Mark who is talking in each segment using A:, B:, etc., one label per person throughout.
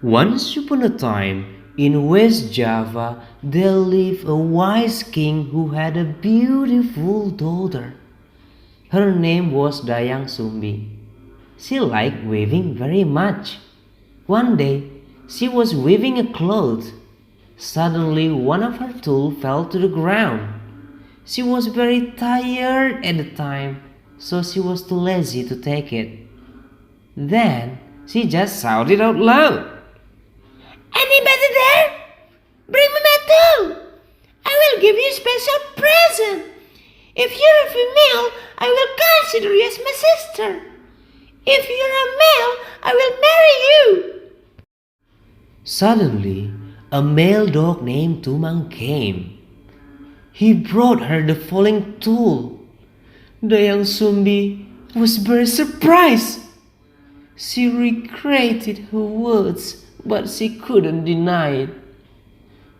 A: Once upon a time, in West Java, there lived a wise king who had a beautiful daughter. Her name was Dayang Sumbi. She liked weaving very much. One day, she was weaving a cloth. Suddenly, one of her tools fell to the ground. She was very tired at the time, so she was too lazy to take it. Then, she just shouted out loud, "Anybody there? Bring me my tool. I will give you a special present. If you're a female, I will consider you as my sister. If you're a male, I will marry you." Suddenly, a male dog named Tumang came. He brought her the falling tool. Dayang Sumbi was very surprised. She regretted her words, but she couldn't deny it.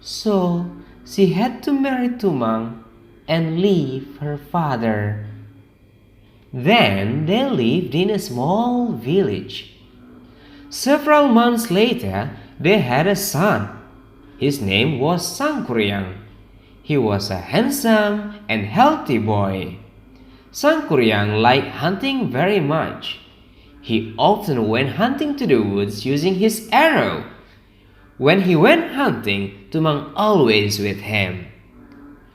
A: So she had to marry Tumang and leave her father. Then they lived in a small village. Several months later, they had a son. His name was Sangkuriang. He was a handsome and healthy boy. Sangkuriang liked hunting very much. He often went hunting to the woods using his arrow. When he went hunting, Tumang always with him.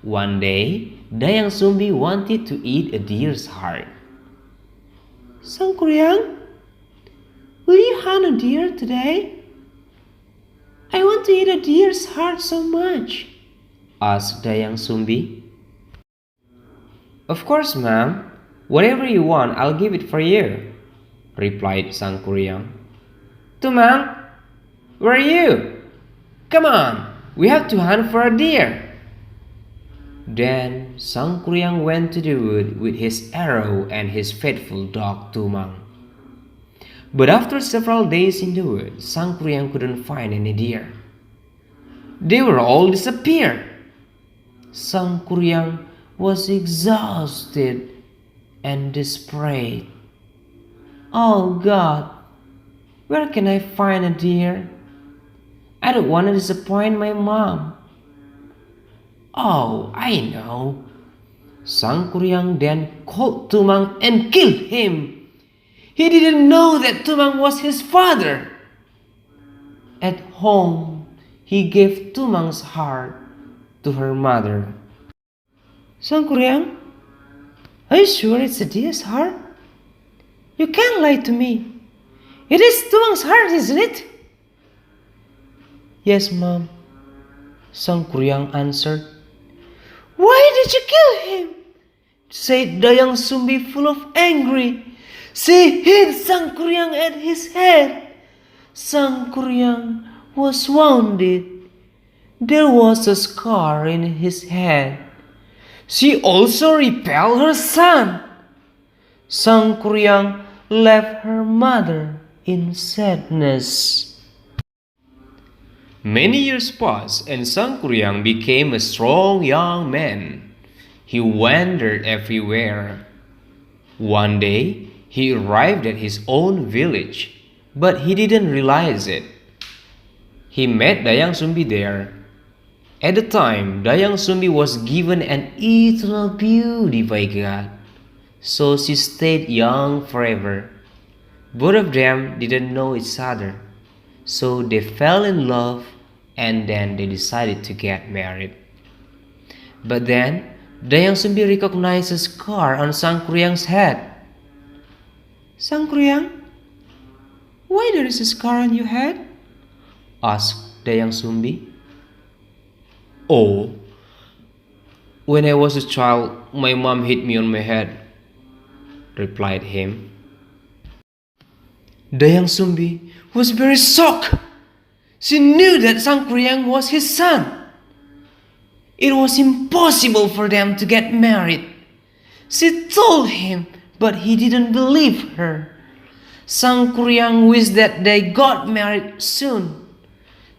A: One day, Dayang Sumbi wanted to eat a deer's heart. "Sangkuriang, will you hunt a deer today? I want to eat a deer's heart so much," asked Dayang Sumbi. "Of course, ma'am. Whatever you want, I'll give it for you," replied Sangkuriang. "Tumang, where are you? Come on, we have to hunt for a deer." Then Sangkuriang went to the wood with his arrow and his faithful dog Tumang. But after several days in the wood, Sangkuriang couldn't find any deer. They were all disappeared. Sangkuriang was exhausted and desperate. "Oh God, where can I find a deer? I don't want to disappoint my mom." "Oh, I know." Sangkuriang then called Tumang and killed him. He didn't know that Tumang was his father. At home, he gave Tumang's heart to her mother. "Sangkuriang, are you sure it's a deer's heart? You can't lie to me. It is Tumang's heart, isn't it?" "Yes, Mom," Sangkuriang answered. "Why did you kill him?" said Dayang Sumbi, full of anger. She hit Sangkuriang at his head. Sangkuriang was wounded. There was a scar in his head. She also repelled her son. Sangkuriang left her mother in sadness. Many years passed, and Sangkuriang became a strong young man. He wandered everywhere. One day, he arrived at his own village, but he didn't realize it. He met Dayang Sumbi there. At the time, Dayang Sumbi was given an eternal beauty by God, so she stayed young forever. Both of them didn't know each other, so they fell in love and then they decided to get married. But then, Dayang Sumbi recognized a scar on Sangkuriang's head. "Sangkuriang, why there is a scar on your head?" asked Dayang Sumbi. "Oh, when I was a child, my mom hit me on my head," replied him. Dayang Sumbi was very shocked. She knew that Sangkuriang was his son. It was impossible for them to get married. She told him, but he didn't believe her. Sangkuriang wished that they got married soon.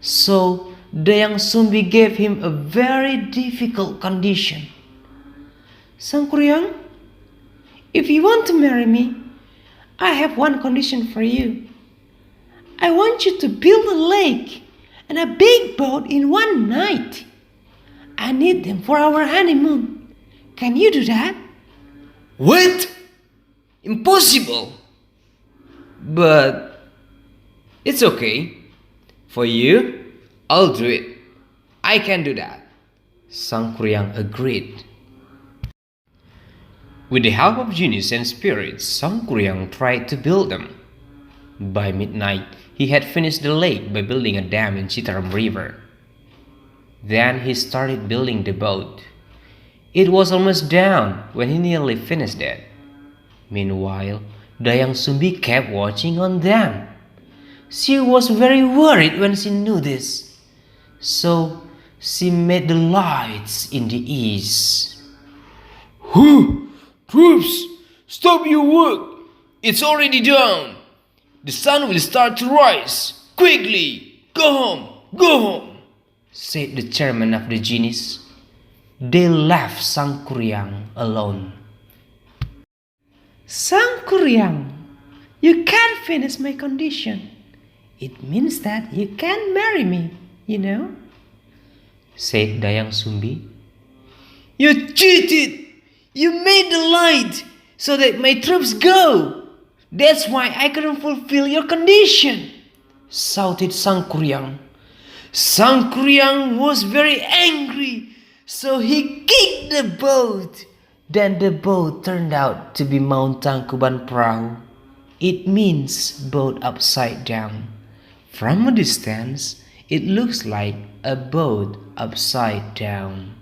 A: So Dayang Sumbi gave him a very difficult condition. "Sangkuriang, if you want to marry me, I have one condition for you. I want you to build a lake and a big boat in one night. I need them for our honeymoon. Can you do that?
B: What? Impossible! But it's okay. For you, I'll do it. I can do that. Sang Kuryang agreed. With the help of genies and spirits, Sang Kuryang tried to build them. By midnight, he had finished the lake by building a dam in Citarum River. Then he started building the boat. It was almost down when he nearly finished it. Meanwhile, Dayang Sumbi kept watching on them. She was very worried when she knew this. So she made the lights in the east.
C: Troops, stop your work. It's already dawn. The sun will start to rise. Quickly, go home,
B: said the chairman of the genies. They left Sang Kuryang alone.
A: Sang Kuryang, you can't finish my condition. It means that you can't marry me, you know,
B: said Dayang Sumbi.
C: You cheated! You made the light so that my troops go. That's why I couldn't fulfill your condition,
B: shouted Sang Kuryang.
C: Sang Kuryang was very angry, so he kicked the boat.
B: Then the boat turned out to be Mount Tangkuban Perahu. It means boat upside down. From a distance, it looks like a boat upside down.